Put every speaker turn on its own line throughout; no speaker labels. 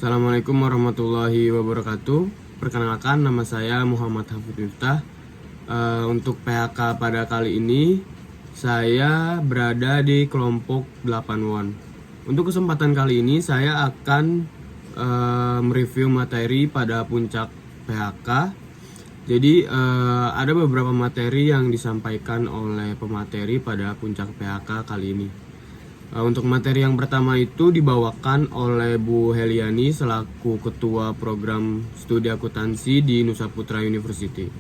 Assalamualaikum warahmatullahi wabarakatuh. Perkenalkan, nama saya Muhammad Hafid Miftah. Untuk PHK pada kali ini, saya berada di kelompok 8 Untuk kesempatan kali ini, saya akan mereview materi pada puncak PHK. Jadi ada beberapa materi yang disampaikan oleh pemateri pada puncak PHK kali ini. Untuk materi yang pertama itu dibawakan oleh Bu Heliani selaku Ketua Program Studi Akuntansi di Nusa Putra University.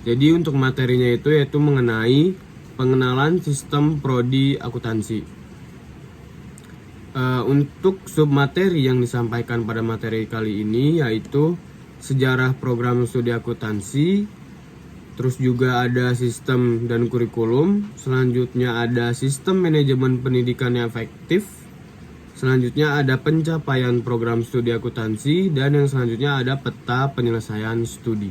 Jadi untuk materinya itu yaitu mengenai pengenalan sistem prodi akuntansi. Untuk submateri yang disampaikan pada materi kali ini yaitu sejarah program studi akuntansi, terus juga ada sistem dan kurikulum, selanjutnya ada sistem manajemen pendidikan yang efektif, selanjutnya ada pencapaian program studi akuntansi, dan yang selanjutnya ada peta penyelesaian studi.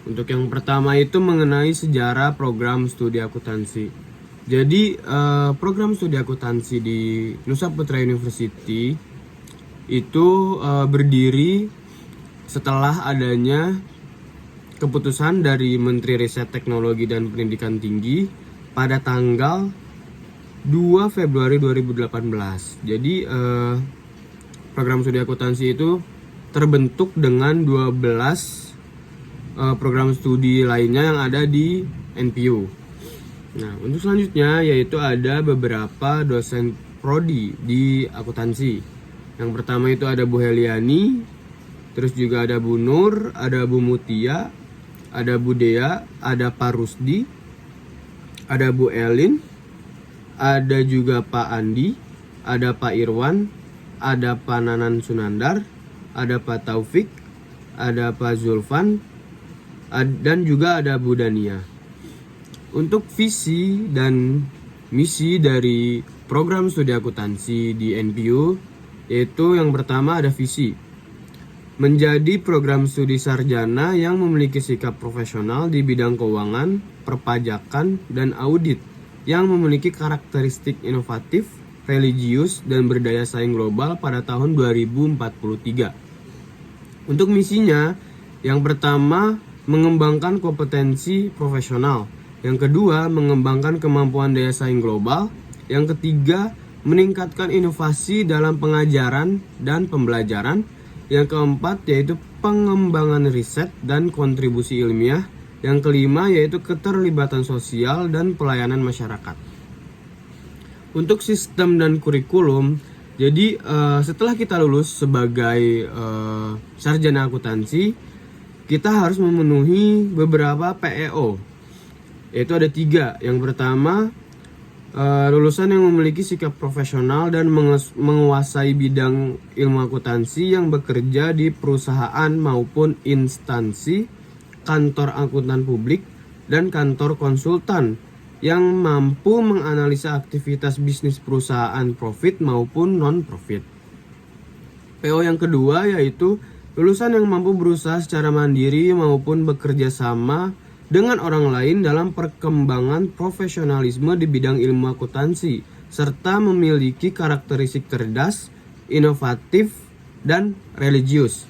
Untuk yang pertama itu mengenai sejarah program studi akuntansi. Jadi program studi akuntansi di Nusa Putra University itu berdiri setelah adanya keputusan dari Menteri Riset Teknologi dan Pendidikan Tinggi pada tanggal 2 Februari 2018. Jadi program studi akuntansi itu terbentuk dengan 12 program studi lainnya yang ada di NPU. Nah, untuk selanjutnya yaitu ada beberapa dosen prodi di akuntansi. Yang pertama itu ada Bu Heliani, terus juga ada Bu Nur, ada Bu Mutia, ada Bu Dea, ada Pak Rusdi, ada Bu Elin, ada juga Pak Andi, ada Pak Irwan, ada Pak Nanan Sunandar, ada Pak Taufik, ada Pak Zulfan, dan juga ada Bu Dania. Untuk visi dan misi dari program studi akuntansi di NPU yaitu yang pertama ada visi. Menjadi program studi sarjana yang memiliki sikap profesional di bidang keuangan, perpajakan, dan audit yang memiliki karakteristik inovatif, religius, dan berdaya saing global pada tahun 2043. Untuk misinya, yang pertama mengembangkan kompetensi profesional, yang kedua mengembangkan kemampuan daya saing global, yang ketiga meningkatkan inovasi dalam pengajaran dan pembelajaran, yang keempat yaitu pengembangan riset dan kontribusi ilmiah. Yang kelima yaitu keterlibatan sosial dan pelayanan masyarakat. Untuk sistem dan kurikulum, jadi setelah kita lulus sebagai sarjana akuntansi, kita harus memenuhi beberapa PEO. Yaitu ada 3. Yang pertama, lulusan yang memiliki sikap profesional dan menguasai bidang ilmu akuntansi yang bekerja di perusahaan maupun instansi, kantor akuntan publik, dan kantor konsultan yang mampu menganalisa aktivitas bisnis perusahaan profit maupun non-profit. PO yang kedua yaitu lulusan yang mampu berusaha secara mandiri maupun bekerja sama dengan orang lain dalam perkembangan profesionalisme di bidang ilmu akuntansi, serta memiliki karakteristik cerdas, inovatif, dan religius.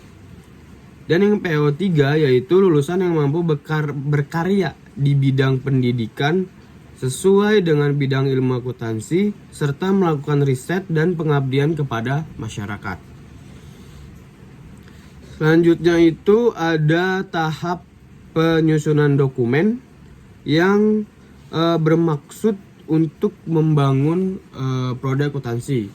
Dan yang PO3 yaitu lulusan yang mampu berkarya di bidang pendidikan sesuai dengan bidang ilmu akuntansi, serta melakukan riset dan pengabdian kepada masyarakat. Selanjutnya itu ada tahap penyusunan dokumen yang bermaksud untuk membangun prodi akuntansi.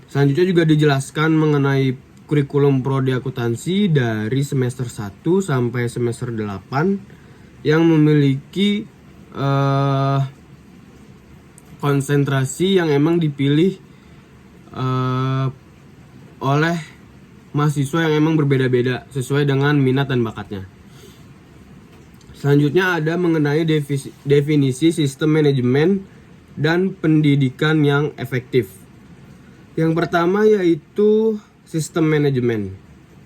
Selanjutnya juga dijelaskan mengenai kurikulum prodi akuntansi dari semester 1 sampai semester 8 yang memiliki konsentrasi yang emang dipilih oleh mahasiswa yang emang berbeda-beda sesuai dengan minat dan bakatnya. Selanjutnya ada mengenai definisi sistem manajemen dan pendidikan yang efektif. Yang pertama yaitu sistem manajemen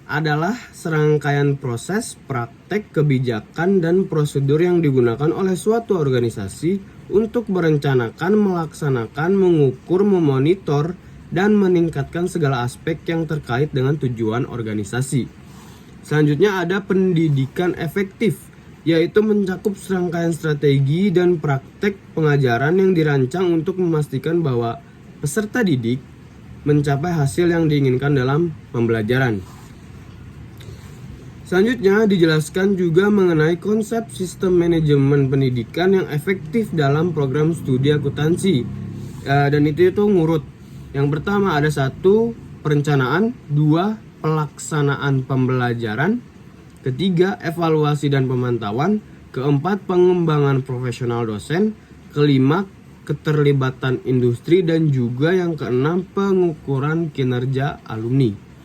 adalah serangkaian proses, praktek, kebijakan, dan prosedur yang digunakan oleh suatu organisasi untuk merencanakan, melaksanakan, mengukur, memonitor, dan meningkatkan segala aspek yang terkait dengan tujuan organisasi. Selanjutnya ada pendidikan efektif, yaitu mencakup serangkaian strategi dan praktek pengajaran yang dirancang untuk memastikan bahwa peserta didik mencapai hasil yang diinginkan dalam pembelajaran. Selanjutnya dijelaskan juga mengenai konsep sistem manajemen pendidikan yang efektif dalam program studi akuntansi. Dan itu ngurut. Yang pertama ada 1, perencanaan, 2, pelaksanaan pembelajaran, 3, evaluasi dan pemantauan, 4, pengembangan profesional dosen, 5, keterlibatan industri, dan juga yang ke-6, pengukuran kinerja alumni.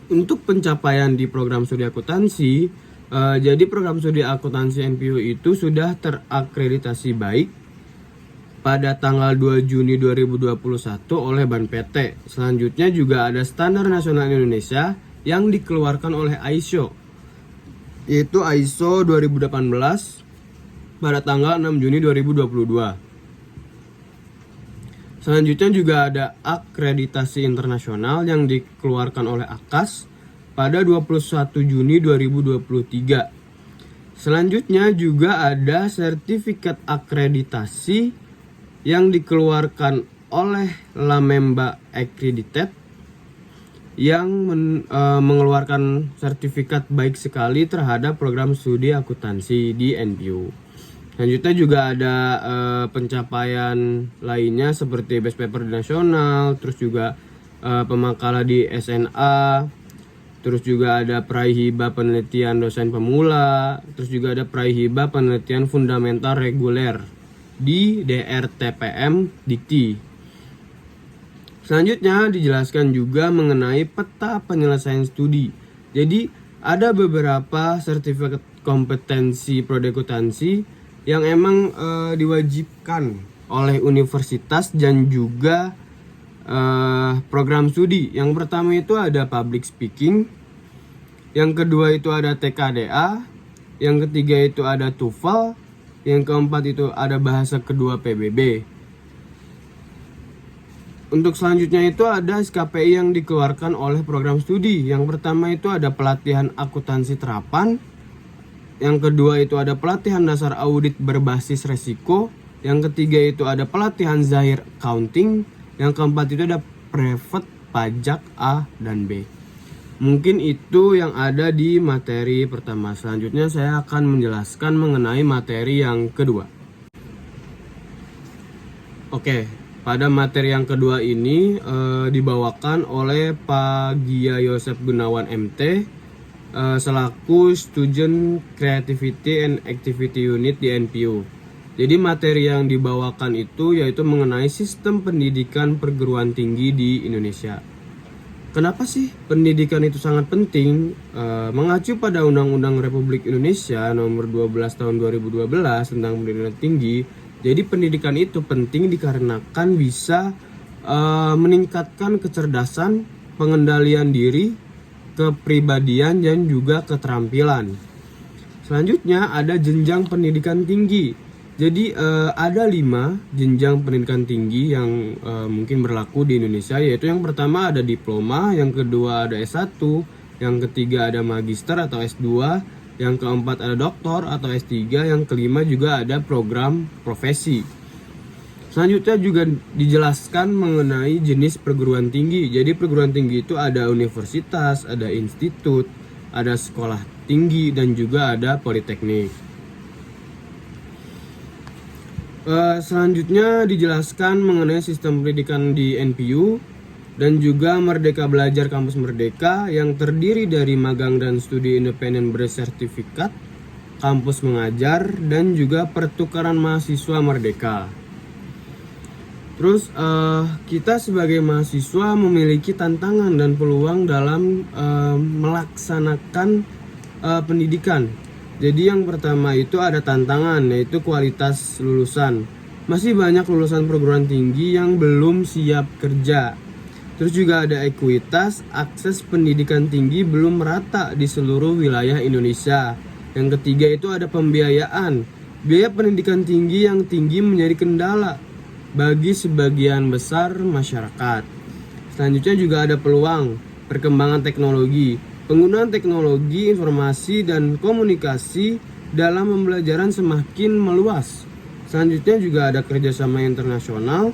Untuk pencapaian di program studi akuntansi, jadi program studi akuntansi NPU itu sudah terakreditasi baik pada tanggal 2 Juni 2021 oleh BAN PT. Selanjutnya juga ada standar nasional Indonesia yang dikeluarkan oleh ISO, yaitu ISO 2018 pada tanggal 6 Juni 2022. Selanjutnya juga ada akreditasi internasional yang dikeluarkan oleh AKAS pada 21 Juni 2023. Selanjutnya juga ada sertifikat akreditasi yang dikeluarkan oleh Lamemba Accredited yang mengeluarkan sertifikat baik sekali terhadap program studi akuntansi di NPU. Selanjutnya juga ada pencapaian lainnya seperti best paper nasional, terus juga pemakalah di SNA, terus juga ada peraih hibah penelitian dosen pemula, terus juga ada peraih hibah penelitian fundamental reguler di DRTPM Dikti. Selanjutnya dijelaskan juga mengenai peta penyelesaian studi. Jadi ada beberapa sertifikat kompetensi prodi akuntansi yang emang diwajibkan oleh universitas dan juga program studi. Yang pertama itu ada public speaking, yang kedua itu ada TKDA, yang ketiga itu ada TOEFL, yang keempat itu ada bahasa kedua PBB. Untuk selanjutnya itu ada SKPI yang dikeluarkan oleh program studi. Yang pertama itu ada pelatihan akuntansi terapan, yang kedua itu ada pelatihan dasar audit berbasis resiko, yang ketiga itu ada pelatihan zahir accounting, yang keempat itu ada private pajak A dan B. Mungkin itu yang ada di materi pertama. Selanjutnya saya akan menjelaskan mengenai materi yang kedua. Oke, pada materi yang kedua ini dibawakan oleh Pak Gia Yosef Gunawan MT selaku Student Creativity and Activity Unit di NPU. Jadi materi yang dibawakan itu yaitu mengenai sistem pendidikan perguruan tinggi di Indonesia. Kenapa sih pendidikan itu sangat penting? Mengacu pada Undang-Undang Republik Indonesia Nomor 12 Tahun 2012 tentang pendidikan tinggi, jadi pendidikan itu penting dikarenakan bisa meningkatkan kecerdasan, pengendalian diri, kepribadian, dan juga keterampilan. Selanjutnya ada jenjang pendidikan tinggi. Jadi ada 5 jenjang pendidikan tinggi yang mungkin berlaku di Indonesia, yaitu yang pertama ada diploma, yang kedua ada S1, yang ketiga ada magister atau S2, yang keempat ada doktor atau S3, yang kelima juga ada program profesi. Selanjutnya juga dijelaskan mengenai jenis perguruan tinggi. Jadi perguruan tinggi itu ada universitas, ada institut, ada sekolah tinggi, dan juga ada politeknik. Selanjutnya dijelaskan mengenai sistem pendidikan di NPU dan juga Merdeka Belajar Kampus Merdeka yang terdiri dari magang dan studi independen bersertifikat, kampus mengajar, dan juga pertukaran mahasiswa merdeka. Terus kita sebagai mahasiswa memiliki tantangan dan peluang dalam melaksanakan pendidikan. Jadi yang pertama itu ada tantangan, yaitu kualitas lulusan. Masih banyak lulusan perguruan tinggi yang belum siap kerja. Terus juga ada ekuitas, akses pendidikan tinggi belum merata di seluruh wilayah Indonesia. Yang ketiga itu ada pembiayaan. Biaya pendidikan tinggi yang tinggi menjadi kendala. bagi sebagian besar masyarakat. Selanjutnya juga ada peluang perkembangan teknologi. Penggunaan teknologi informasi dan komunikasi dalam pembelajaran semakin meluas. Selanjutnya juga ada kerjasama internasional.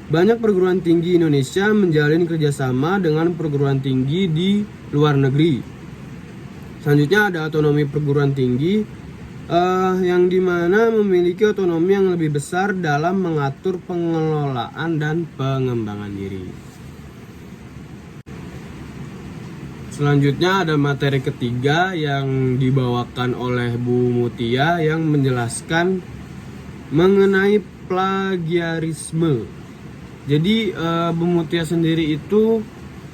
Banyak perguruan tinggi Indonesia menjalin kerjasama dengan perguruan tinggi di luar negeri. Selanjutnya ada otonomi perguruan tinggi, yang dimana memiliki otonomi yang lebih besar dalam mengatur pengelolaan dan pengembangan diri. Selanjutnya ada materi ketiga yang dibawakan oleh Bu Mutia yang menjelaskan mengenai plagiarisme. Jadi Bu Mutia sendiri itu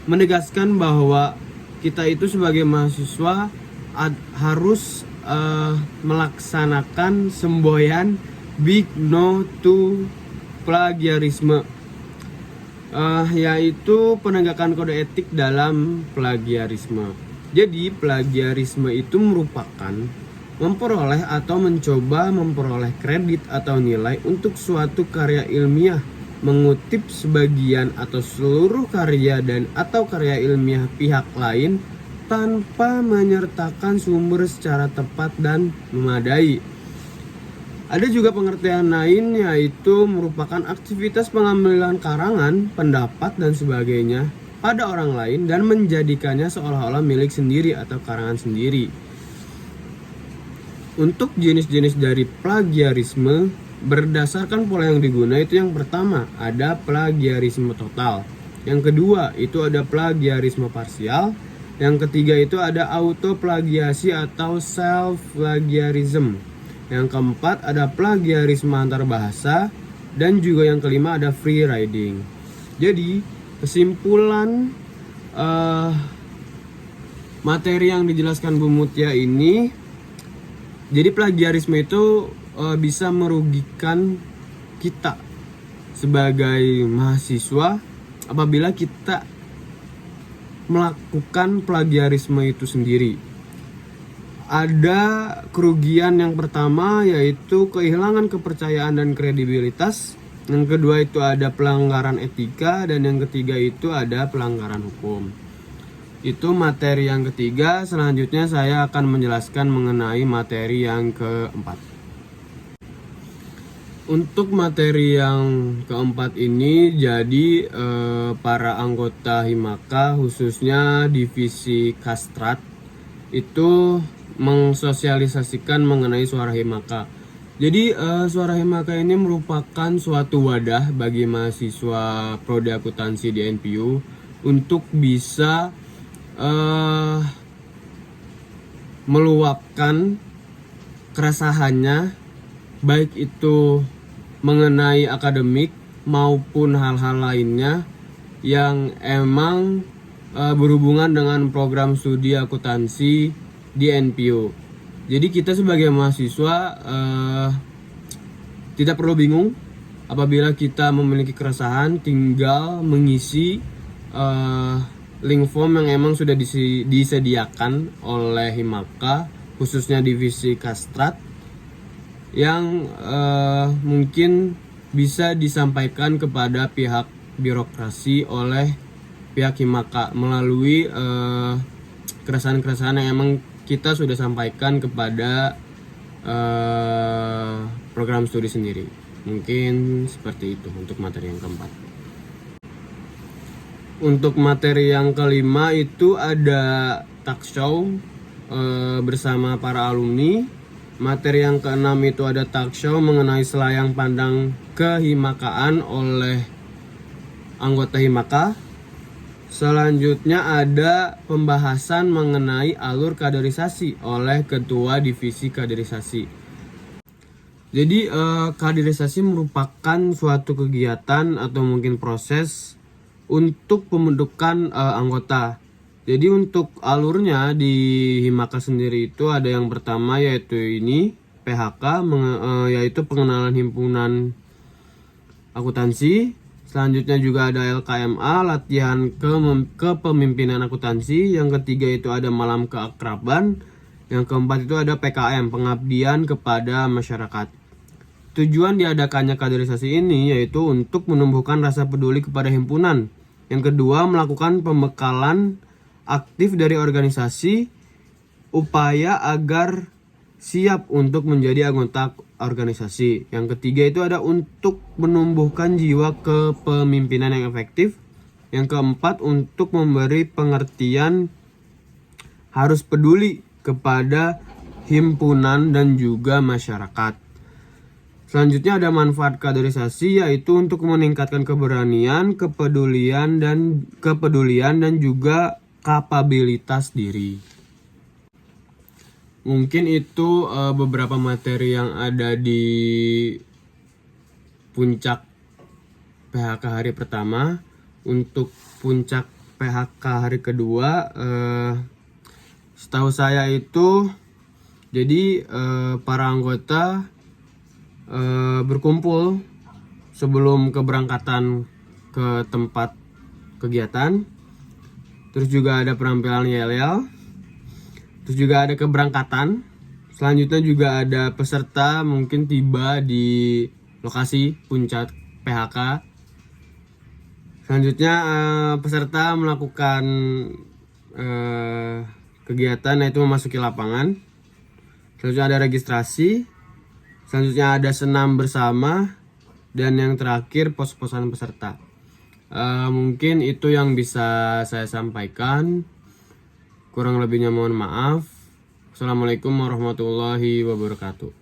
menegaskan bahwa kita itu sebagai mahasiswa harus melaksanakan semboyan Big No to Plagiarisme, yaitu penegakan kode etik dalam plagiarisme. Jadi plagiarisme itu merupakan memperoleh atau mencoba memperoleh kredit atau nilai untuk suatu karya ilmiah, mengutip sebagian atau seluruh karya dan atau karya ilmiah pihak lain tanpa menyertakan sumber secara tepat dan memadai. Ada juga pengertian lain, yaitu merupakan aktivitas pengambilan karangan, pendapat, dan sebagainya pada orang lain dan menjadikannya seolah-olah milik sendiri atau karangan sendiri. Untuk jenis-jenis dari plagiarisme berdasarkan pola yang digunakan itu yang pertama ada plagiarisme total, yang kedua itu ada plagiarisme parsial, yang ketiga itu ada autoplagiasi atau self-plagiarism, yang keempat ada plagiarisme antar bahasa, dan juga yang kelima ada free riding. Jadi kesimpulan materi yang dijelaskan Bu Mutia ini, jadi plagiarisme itu bisa merugikan kita sebagai mahasiswa apabila kita melakukan plagiarisme itu sendiri. Ada kerugian yang pertama, yaitu kehilangan kepercayaan dan kredibilitas. Yang kedua itu ada pelanggaran etika, dan yang ketiga itu ada pelanggaran hukum. Itu materi yang ketiga. Selanjutnya saya akan menjelaskan mengenai materi yang keempat. Untuk materi yang keempat ini, jadi para anggota Himaka khususnya divisi Kastrat itu mensosialisasikan mengenai suara Himaka. Jadi suara Himaka ini merupakan suatu wadah bagi mahasiswa prodi akuntansi di NPU untuk bisa meluapkan keresahannya, baik itu mengenai akademik maupun hal-hal lainnya yang emang berhubungan dengan program studi akuntansi di NPU. Jadi kita sebagai mahasiswa tidak perlu bingung apabila kita memiliki keresahan, tinggal mengisi link form yang emang sudah disediakan oleh Himaka khususnya divisi Kastrat, yang mungkin bisa disampaikan kepada pihak birokrasi oleh pihak Himaka melalui keresahan-keresahan yang emang kita sudah sampaikan kepada program studi sendiri. Mungkin seperti itu untuk materi yang keempat. Untuk materi yang kelima itu ada talk show bersama para alumni. Materi yang keenam itu ada talk show mengenai selayang pandang kehimakaan oleh anggota Himaka. Selanjutnya ada pembahasan mengenai alur kaderisasi oleh ketua divisi kaderisasi. Jadi kaderisasi merupakan suatu kegiatan atau mungkin proses untuk pembentukan anggota. Jadi untuk alurnya di Himaka sendiri itu ada yang pertama, yaitu ini PHK, yaitu pengenalan himpunan akuntansi. Selanjutnya juga ada LKMA, latihan kepemimpinan akuntansi. Yang ketiga itu ada malam keakraban. Yang keempat itu ada PKM, pengabdian kepada masyarakat. Tujuan diadakannya kaderisasi ini yaitu untuk menumbuhkan rasa peduli kepada himpunan. Yang kedua, melakukan pembekalan aktif dari organisasi, upaya agar siap untuk menjadi anggota organisasi. Yang ketiga itu ada untuk menumbuhkan jiwa kepemimpinan yang efektif. Yang keempat, untuk memberi pengertian harus peduli kepada himpunan dan juga masyarakat. Selanjutnya ada manfaat kaderisasi, yaitu untuk meningkatkan keberanian, kepedulian dan juga kapabilitas diri. Mungkin itu beberapa materi yang ada di puncak PHK hari pertama. Untuk puncak PHK hari kedua, setahu saya itu jadi para anggota berkumpul sebelum keberangkatan ke tempat kegiatan. Terus juga ada penampilan yel-yel. Terus juga ada keberangkatan. Selanjutnya juga ada peserta mungkin tiba di lokasi puncak PHK. Selanjutnya peserta melakukan kegiatan, yaitu memasuki lapangan. Selanjutnya ada registrasi. Selanjutnya ada senam bersama, dan yang terakhir pos-posan peserta. Mungkin itu yang bisa saya sampaikan. Kurang lebihnya mohon maaf. Assalamualaikum warahmatullahi wabarakatuh.